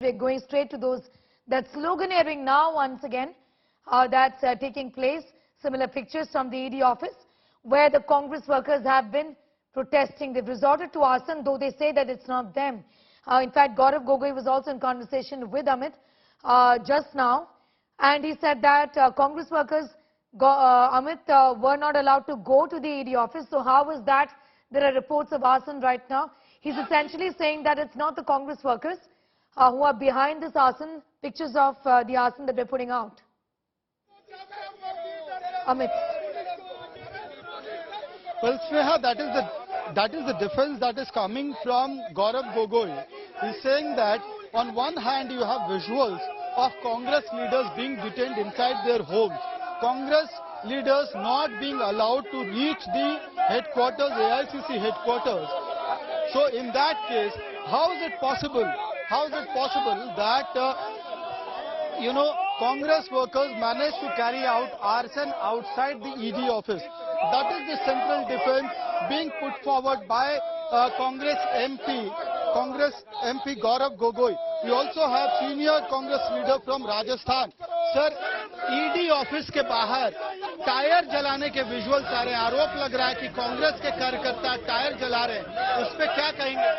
We're going straight to those, that sloganeering now once again that's taking place. Similar pictures from the ED office where the Congress workers have been protesting. They've resorted to arson, though they say that it's not them. In fact, Govt was also in conversation with Amit just now, and he said that Congress workers, Amit, were not allowed to go to the ED office. So how is that? There are reports of arson right now. He's essentially saying that it's not the Congress workers who are behind this arson. Pictures of the arson that they're putting out. Amit. Well, Sneha, that is the defense that is coming from Govt. He's saying that on one hand you have visuals of Congress leaders being detained inside their homes. Congress leaders not being allowed to reach the headquarters, AICC headquarters. So in that case, how is it possible? How is it possible that, Congress workers managed to carry out arson outside the ED office? That is the central defense being put forward by Congress MP Govt. We also have senior Congress leader from Rajasthan. Sir, ED office के बाहर tyre जलाने के visuals आ रहे हैं. आरोप लग रहा है कि कांग्रेस के कार्यकर्ता टायर जला रहे हैं. उस पे क्या कहेंगे?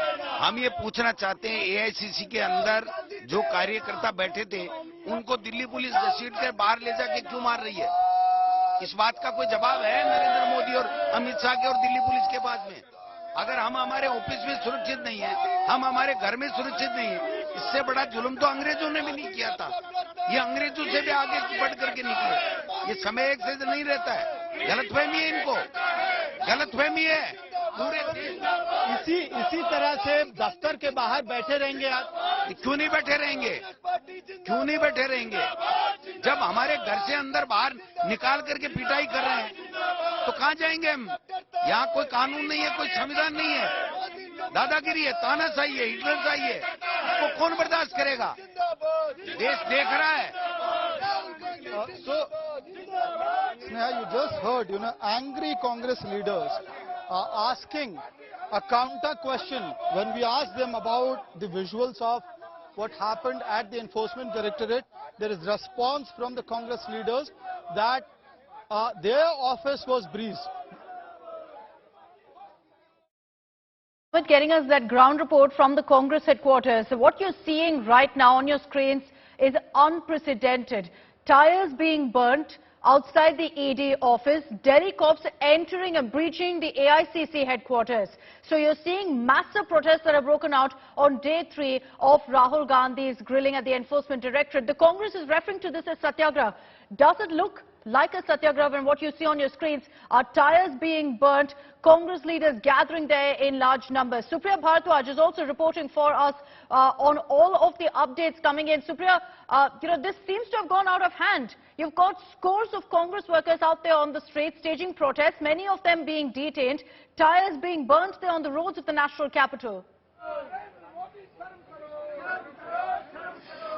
हम ये पूछना चाहते हैं, एआईसीसी के अंदर जो कार्यकर्ता बैठे थे उनको दिल्ली पुलिस घसीट कर बाहर ले जाके क्यों मार रही है? इस बात का कोई जवाब है नरेंद्र मोदी और अमित शाह के और दिल्ली पुलिस के पास में? अगर हम हमारे ऑफिस में सुरक्षित नहीं है, हम हमारे घर में सुरक्षित नहीं है, इससे बड़ा जुल्म तो अंग्रेजों ने भी नहीं किया था. ये अंग्रेजों से भी आगे बढ़ करके निकले. ये समय एक से नहीं रहता है. गलतफहमी है इनको, गलतफहमी है. पूरे इसी तरह से दफ्तर के बाहर बैठे रहेंगे आप? क्यों नहीं बैठे रहेंगे? क्यों नहीं बैठे रहेंगे? जब हमारे घर से अंदर बाहर निकाल करके पिटाई कर रहे हैं तो कहां जाएंगे हम? यहाँ कोई कानून नहीं है, कोई संविधान नहीं है. दादागिरी है, तानाशाही है, हिटलरशाही है. इसको कौन बर्दाश्त करेगा? देश देख रहा है. So, Sneha, you just heard, angry Congress leaders asking a counter question when we asked them about the visuals of what happened at the Enforcement Directorate. There is response from the Congress leaders that their office was breached. But getting us that ground report from the Congress headquarters. So what you're seeing right now on your screens is unprecedented. Tires being burnt outside the ED office, Delhi cops entering and breaching the AICC headquarters. So you're seeing massive protests that have broken out on day 3 of Rahul Gandhi's grilling at the Enforcement Directorate. The Congress is referring to this as satyagraha. Does it look like a satyagraha when what you see on your screens are tires being burnt, Congress leaders gathering there in large numbers? Supriya Bharadwaj is also reporting for us on all of the updates coming in. Supriya, this seems to have gone out of hand. You've got scores of Congress workers out there on the streets staging protests, many of them being detained, tires being burnt there on the roads of the national capital.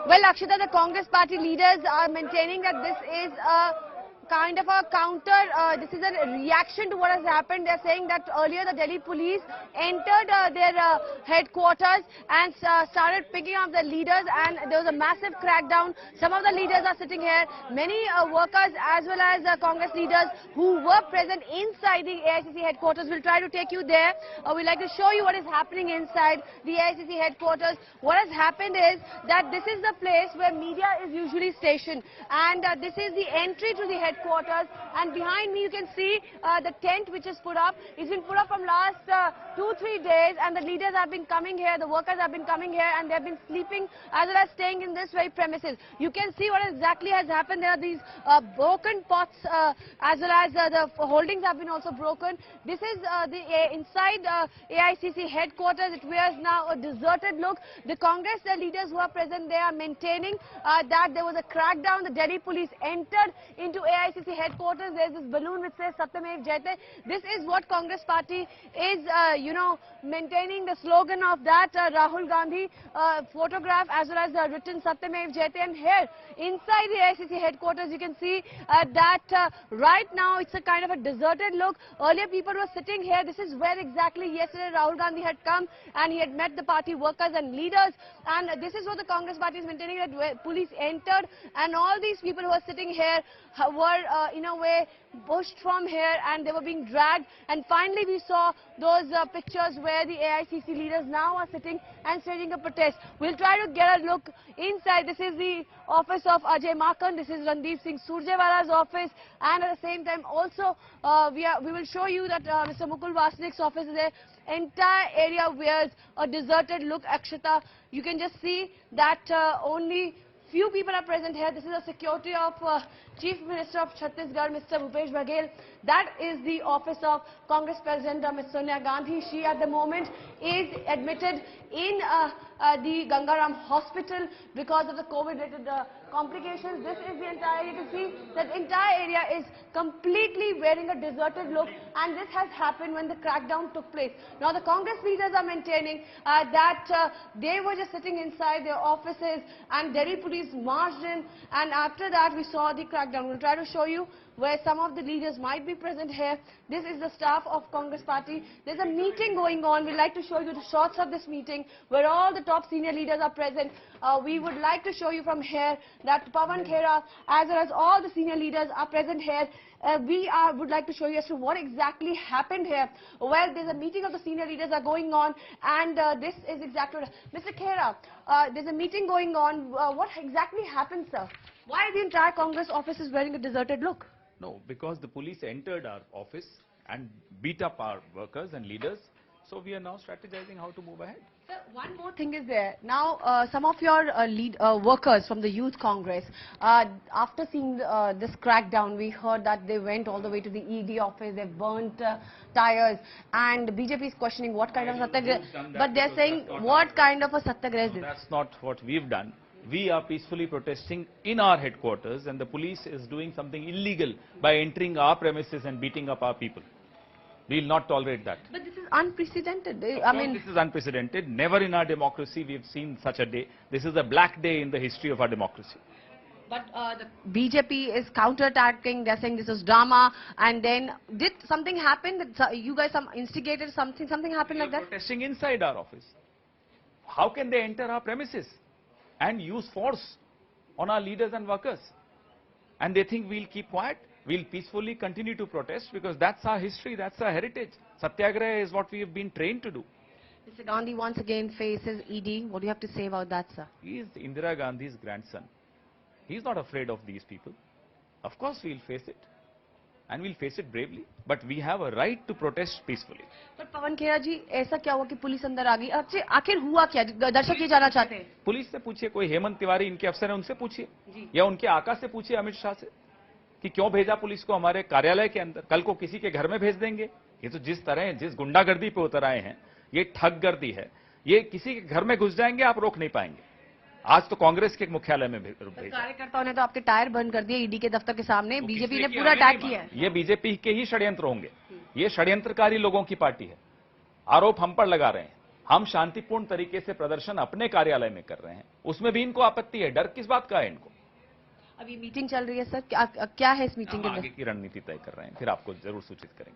Well, Akshita, the Congress party leaders are maintaining that this is a kind of a counter, this is a reaction to what has happened. They're saying that earlier the Delhi police entered their headquarters and started picking up the leaders, and there was a massive crackdown. Some of the leaders are sitting here. Many workers as well as Congress leaders who were present inside the AICC headquarters. We'll try to take you there. We'd like to show you what is happening inside the AICC headquarters. What has happened is that this is the place where media is usually stationed, and this is the entry to the headquarters. And behind me you can see the tent which is put up. It's been put up from last 2-3 days, and the leaders have been coming here, the workers have been coming here, and they've been sleeping as well as staying in this very premises. You can see what exactly has happened. There are these broken pots as well as the holdings have been also broken. This is inside AICC headquarters. It wears now a deserted look. The Congress leaders who are present there are maintaining that there was a crackdown. The Delhi police entered into AICC AICC headquarters, there's this balloon which says Satyamev Jayate. This is what Congress party is, maintaining the slogan of that Rahul Gandhi photograph as well as written Satyamev Jayate. And here inside the AICC headquarters, you can see that right now it's a kind of a deserted look. Earlier people were sitting here. This is where exactly yesterday Rahul Gandhi had come and he had met the party workers and leaders. And this is what the Congress party is maintaining, that police entered and all these people who are sitting here were in a way pushed from here and they were being dragged. And finally we saw those pictures where the AICC leaders now are sitting and staging a protest. We'll try to get a look inside. This is the office of Ajay Makan. This is Randeep Singh Surjewala's office, and at the same time also we will show you that Mr. Mukul Vasnik's office is there. Entire area wears a deserted look. Akshita, you can just see that only few people are present here. This is the security of Chief Minister of Chhattisgarh, Mr. Bhupesh Baghel. That is the office of Congress President Ms. Sonia Gandhi. She at the moment is admitted in the Gangaram Hospital because of the COVID-related complications. This is the entire, you can see that entire area is completely wearing a deserted look, and this has happened when the crackdown took place. Now the Congress leaders are maintaining that they were just sitting inside their offices and Delhi police marched in, and after that we saw the crackdown. We'll try to show you where some of the leaders might be present here. This is the staff of Congress party. There's a meeting going on. We'd like to show you the shots of this meeting where all the top senior leaders are present. We would like to show you from here that Pawan Khera as well as all the senior leaders are present here. Would like to show you as to what exactly happened here. Well, there's a meeting of the senior leaders are going on, and this is exactly what, Mr. Khera, there's a meeting going on. What exactly happened, sir? Why the entire Congress office is wearing a deserted look? No, because the police entered our office and beat up our workers and leaders. So we are now strategizing how to move ahead. Sir, one more thing is there. Now, some of your workers from the Youth Congress, after seeing this crackdown, we heard that they went all the way to the ED office, they burnt tires, and BJP is questioning what kind of satyagraha. But they're saying what kind of a satyagraha is this? That's not what we've done. We are peacefully protesting in our headquarters, and the police is doing something illegal by entering our premises and beating up our people. We will not tolerate that. But this is unprecedented. This is unprecedented. Never in our democracy we have seen such a day. This is a black day in the history of our democracy. But the BJP is counter-attacking. They're saying this is drama. And then, did something happen? That you guys instigated something? Something happened like that? Protesting inside our office. How can they enter our premises and use force on our leaders and workers? And they think we'll keep quiet? We'll peacefully continue to protest because that's our history, that's our heritage. Satyagraha is what we have been trained to do. Mr. Gandhi once again faces ED. What do you have to say about that, sir? He is Indira Gandhi's grandson. He's not afraid of these people. Of course we'll face it. And we'll face it bravely. But we have a right to protest peacefully. But Pawan Khera ji, ऐसा क्या हुआ कि police अंदर आ गई? आखिर हुआ क्या? दर्शक ये जानना चाहते हैं. पुलिस से पूछिए, कोई हेमंत तिवारी इनके अफसर हैं, उनसे पूछिए, या उनके आका से पूछिए, अमित शाह से, कि क्यों भेजा पुलिस को हमारे कार्यालय के अंदर. कल को किसी के घर में भेज देंगे. ये तो जिस गुंडागर्दी पे उतर आए हैं, ये ठगगर्दी है. ये किसी के घर में घुस जाएंगे, आप रोक नहीं पाएंगे. आज तो कांग्रेस के मुख्यालय में भेजा. कार्यकर्ताओं ने तो आपके टायर बंद कर दिए ईडी के दफ्तर के सामने. बीजेपी ने पूरा अटैक किया है. ये बीजेपी के ही षड्यंत्र होंगे. ये षड्यंत्रकारी लोगों की पार्टी है. आरोप हम पर लगा रहे हैं. हम शांतिपूर्ण तरीके से प्रदर्शन अपने कार्यालय में कर रहे हैं. उसमें भी इनको आपत्ति है. डर किस बात का है इनको? अभी मीटिंग चल रही है सर. क्या है इस मीटिंग के अंदर? आगे की रणनीति तय कर रहे हैं, फिर आपको जरूर सूचित करेंगे.